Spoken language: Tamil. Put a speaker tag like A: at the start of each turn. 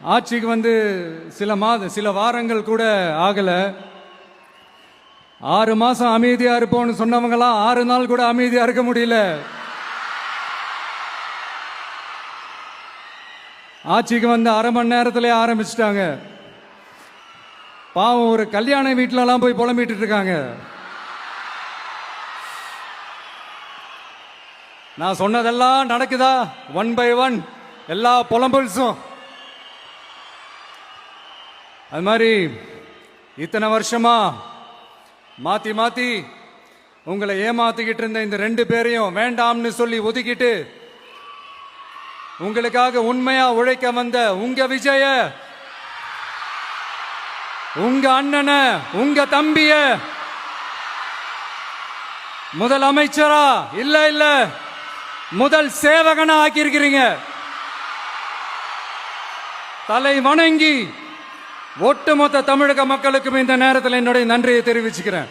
A: ஆட்சிக்கு வந்து சில வாரங்கள் கூட ஆகல. 6 மாசம் அமைதியா இருப்போம்னு சொன்னவங்களாம் 6 நாள் கூட அமைதியா இருக்க முடியல. ஆட்சிக்கு வந்து அரை மணி நேரத்திலே ஆரம்பிச்சிட்டாங்க. பாவம், ஒரு கல்யாண வீட்டிலலாம் போய் புலம்பிட்டு இருக்காங்க. நான் சொன்னதெல்லாம் நடக்குதா? 1 by 1 எல்லா புலம்பல்ஸும். அது மாதிரி இத்தனை வருஷமா மாத்தி மாத்தி உங்களை ஏமாத்திக்கிட்டு இருந்த இந்த 2 பேரையும் வேண்டாம்னு சொல்லி ஒதுக்கிட்டு உங்களுக்காக உண்மையா உழைக்க வந்த உங்க விஜய, உங்க அண்ணன, உங்க தம்பிய முதல் அமைச்சரா இல்ல முதல் சேவகனா ஆக்கியிருக்கிறீங்க. தலை வணங்கி ஒட்டுமொத்த தமிழக மக்களுக்கும் இந்த நேரத்தில் என்னுடைய நன்றியை தெரிவிச்சுக்கிறேன்.